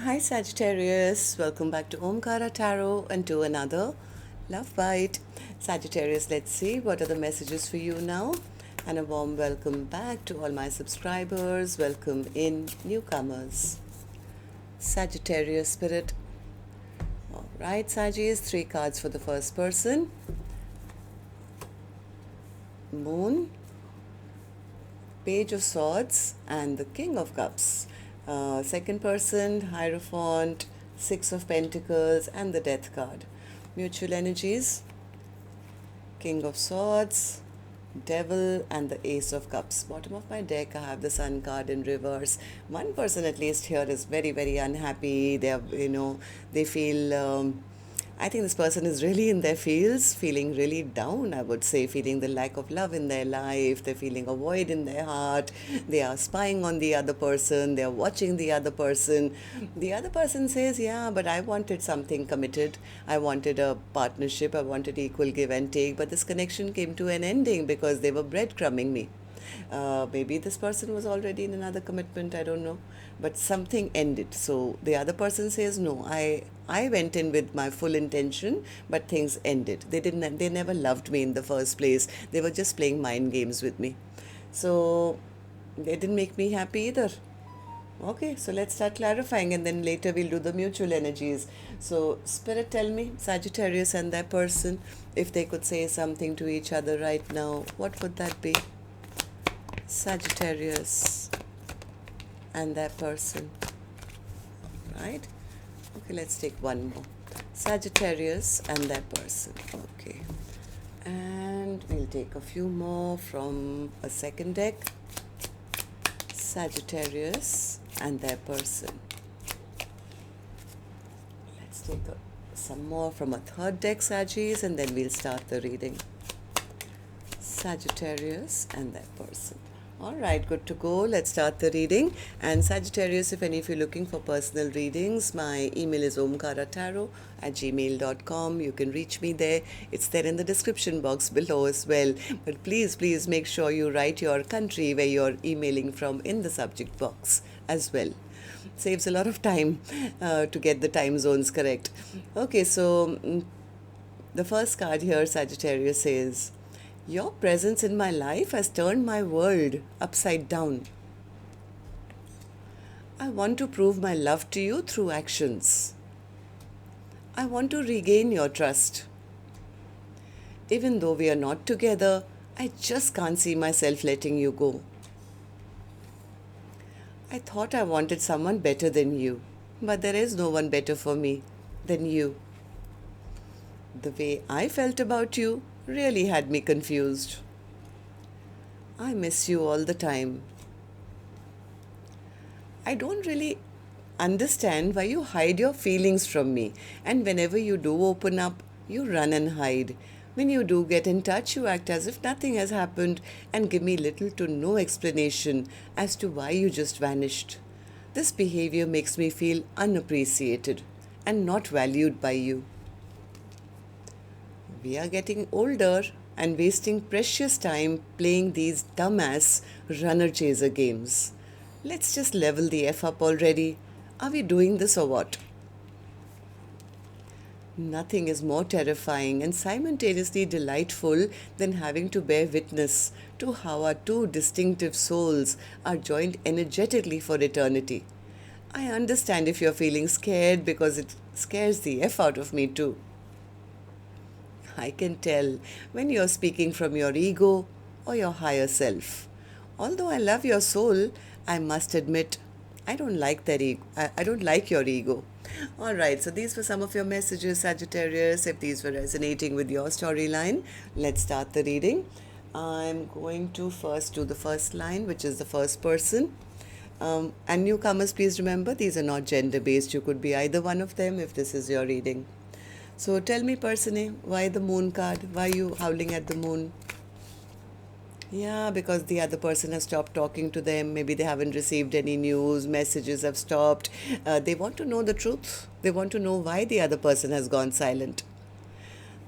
Hi Sagittarius, welcome back to Omkaratarot and to another Love Bite. Sagittarius, let's see what are the messages for you now. And a warm welcome back to all my subscribers. Welcome in newcomers. Sagittarius spirit. Alright, Sagittarius, 3 cards for the first person. Moon, Page of Swords and the King of Cups. Second person, Hierophant, 6 of Pentacles and the Death card. Mutual energies, King of Swords, Devil and the Ace of Cups. Bottom of my deck I have the Sun card in reverse. One person at least here is very, very unhappy. They are, they feel I think this person is really in their feels, feeling really down, I would say, feeling the lack of love in their life. They're feeling a void in their heart. They are spying on the other person. They are watching the other person. The other person says, yeah, but I wanted something committed. I wanted a partnership. I wanted equal give and take. But this connection came to an ending because they were breadcrumbing me. Maybe this person was already in another commitment, I don't know, but something ended. So the other person says, no, I went in with my full intention, but things ended. They never loved me in the first place. They were just playing mind games with me. So they didn't make me happy either. Okay, so let's start clarifying and then later we'll do the mutual energies. So Spirit, tell me, Sagittarius and that person, if they could say something to each other right now, what would that be? Sagittarius and that person, right? Okay, let's take one more. Sagittarius and that person. Okay, and we'll take a few more from a second deck. Sagittarius and their person. Let's take some more from a third deck, Sagittarius, and then we'll start the reading. Sagittarius and their person. All right, good to go. Let's start the reading. And Sagittarius, if any of you are looking for personal readings, my email is omkaratarot@gmail.com. You can reach me there. It's there in the description box below as well. But please make sure you write your country where you're emailing from in the subject box as well. Saves a lot of time to get the time zones correct. Okay, so the first card here, Sagittarius, says, your presence in my life has turned my world upside down. I want to prove my love to you through actions. I want to regain your trust. Even though we are not together, I just can't see myself letting you go. I thought I wanted someone better than you, but there is no one better for me than you. The way I felt about you really had me confused. I miss you all the time. I don't really understand why you hide your feelings from me, and whenever you do open up, you run and hide. When you do get in touch, you act as if nothing has happened and give me little to no explanation as to why you just vanished. This behavior makes me feel unappreciated and not valued by you. We are getting older and wasting precious time playing these dumbass runner-chaser games. Let's just level the F up already. Are we doing this or what? Nothing is more terrifying and simultaneously delightful than having to bear witness to how our two distinctive souls are joined energetically for eternity. I understand if you're feeling scared because it scares the F out of me too. I can tell when you're speaking from your ego or your higher self. Although I love your soul, I must admit I don't like that ego. I don't like your ego. All right, so these were some of your messages, Sagittarius. If these were resonating with your storyline, let's start the reading. I'm going to first do the first line, which is the first person. And newcomers, please remember, these are not gender-based. You could be either one of them if this is your reading. So tell me, person, why the moon card? Why are you howling at the moon? Yeah, because the other person has stopped talking to them. Maybe they haven't received any news, messages have stopped. They want to know the truth. They want to know why the other person has gone silent.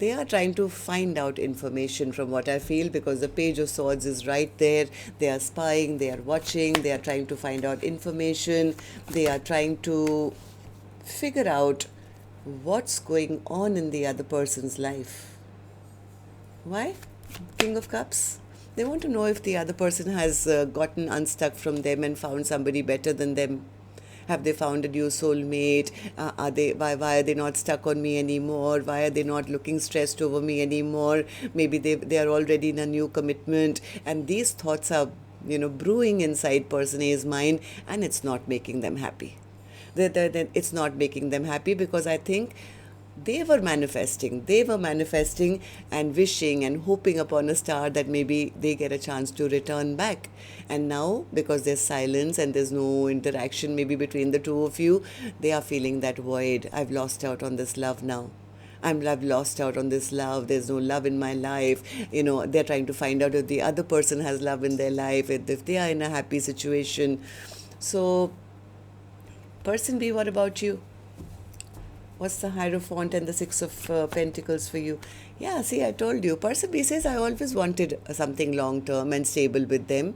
They are trying to find out information from what I feel, because the Page of Swords is right there. They are spying, they are watching, they are trying to find out information. They are trying to figure out what's going on in the other person's life. Why? King of Cups. They want to know if the other person has gotten unstuck from them and found somebody better than them. Have they found a new soulmate? Why are they not stuck on me anymore? Why are they not looking stressed over me anymore? Maybe they are already in a new commitment, and these thoughts are brewing inside person A's mind, and it's not making them happy. It's not making them happy because I think they were manifesting and wishing and hoping upon a star that maybe they get a chance to return back. And now, because there's silence and there's no interaction maybe between the two of you, they are feeling that void. I've lost out on this love now. I've lost out on this love. There's no love in my life. They're trying to find out if the other person has love in their life, if they are in a happy situation. So, person B, what about you? What's the Hierophant and the Six of Pentacles for you? Yeah, see, I told you. Person B says, I always wanted something long-term and stable with them.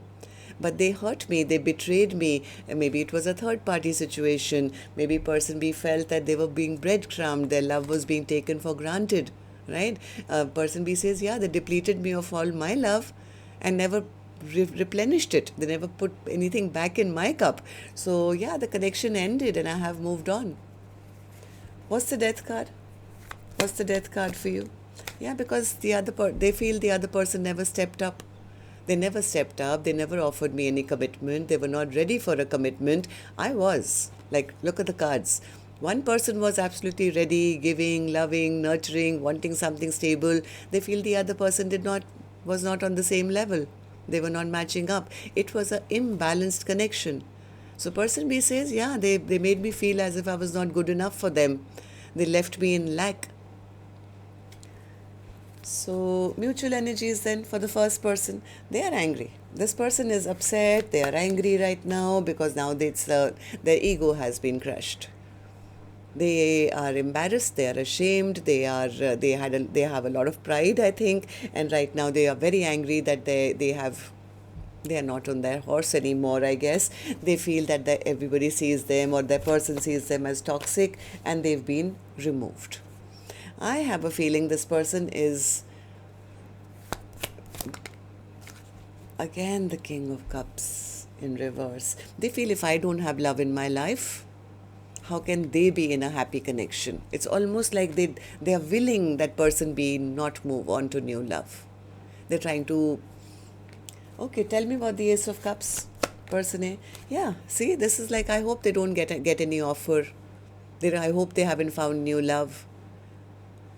But they hurt me, they betrayed me. Maybe it was a third-party situation. Maybe person B felt that they were being breadcrumbed. Their love was being taken for granted, right? Person B says, yeah, they depleted me of all my love and never replenished it. They never put anything back in my cup. So, yeah, the connection ended and I have moved on. What's the Death card? What's the Death card for you? Yeah, because they feel the other person never stepped up. They never stepped up. They never offered me any commitment. They were not ready for a commitment. I was. Like, look at the cards. One person was absolutely ready, giving, loving, nurturing, wanting something stable. They feel the other person was not on the same level. They were not matching up. It was an imbalanced connection. So person B says, yeah, they made me feel as if I was not good enough for them. They left me in lack. So mutual energies then for the first person, they are angry. This person is upset, they are angry right now because now their ego has been crushed. They are embarrassed, they are ashamed, they have a lot of pride, I think, and right now they are very angry that they are not on their horse anymore, I guess. They feel that everybody sees them or their person sees them as toxic and they've been removed. I have a feeling this person is, again, the King of Cups in reverse. They feel if I don't have love in my life, how can they be in a happy connection? It's almost like they are willing that person B not move on to new love. They're trying to. Okay, tell me about the Ace of Cups, person A. Yeah, see, this is like, I hope they don't get any offer. I hope they haven't found new love.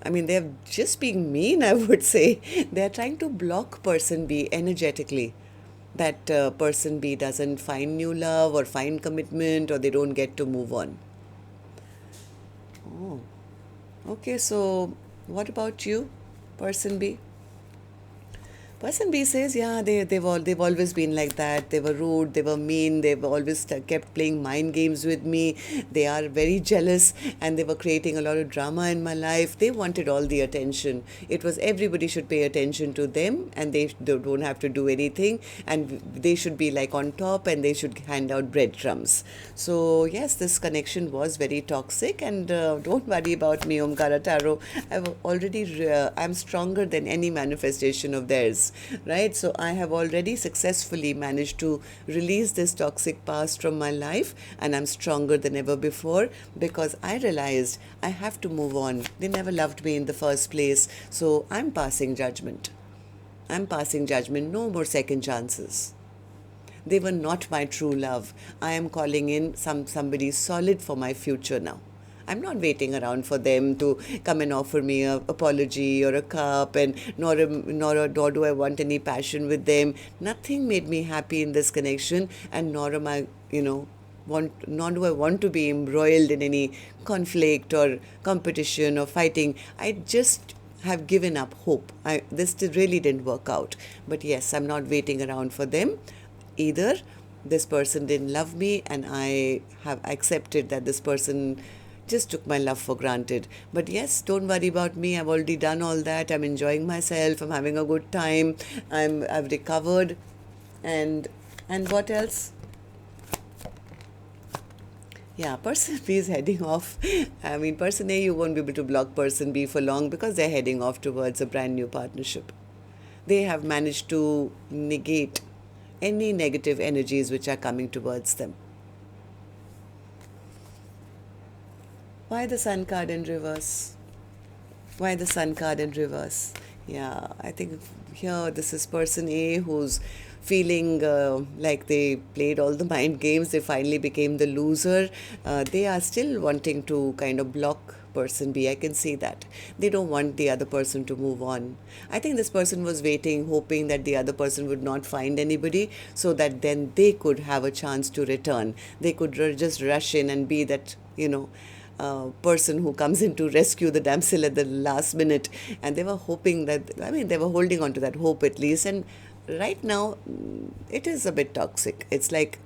I mean, they're just being mean, I would say. They're trying to block person B energetically. That person B doesn't find new love or find commitment or they don't get to move on. Oh, okay, so what about you, person B? Person B says, yeah, they've always been like that. They were rude, they were mean, they've always kept playing mind games with me. They are very jealous and they were creating a lot of drama in my life. They wanted all the attention. It was everybody should pay attention to them and they don't have to do anything and they should be like on top and they should hand out breadcrumbs. So yes, this connection was very toxic and don't worry about me, Omkaratarot. I'm stronger than any manifestation of theirs. Right? So I have already successfully managed to release this toxic past from my life and I'm stronger than ever before because I realized I have to move on. They never loved me in the first place. So I'm passing judgment. No more second chances. They were not my true love. I am calling in somebody solid for my future now. I'm not waiting around for them to come and offer me an apology or a cup, and nor do I want any passion with them. Nothing made me happy in this connection, and nor am I, nor do I want to be embroiled in any conflict or competition or fighting. I just have given up hope. This really didn't work out. But yes, I'm not waiting around for them. Either this person didn't love me and I have accepted that this person just took my love for granted. But yes, don't worry about me. I've already done all that. I'm enjoying myself. I'm having a good time. I've recovered. And what else? Yeah, person B is heading off. I mean, person A, you won't be able to block person B for long because they're heading off towards a brand new partnership. They have managed to negate any negative energies which are coming towards them. Why the Sun card in reverse? Why the Sun card in reverse? Yeah, I think here this is person A who's feeling like they played all the mind games. They finally became the loser. They are still wanting to kind of block person B. I can see that. They don't want the other person to move on. I think this person was waiting, hoping that the other person would not find anybody so that then they could have a chance to return. They could just rush in and be that, person who comes in to rescue the damsel at the last minute. And they were hoping that, I mean, they were holding on to that hope at least. And right now, it is a bit toxic. It's like,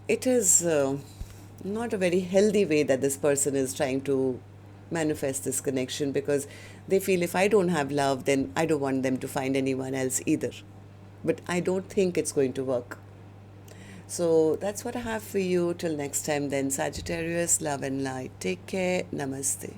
it is not a very healthy way that this person is trying to manifest this connection, because they feel if I don't have love, then I don't want them to find anyone else either. But I don't think it's going to work. So that's what I have for you. Till next time, then, Sagittarius, love and light. Take care. Namaste.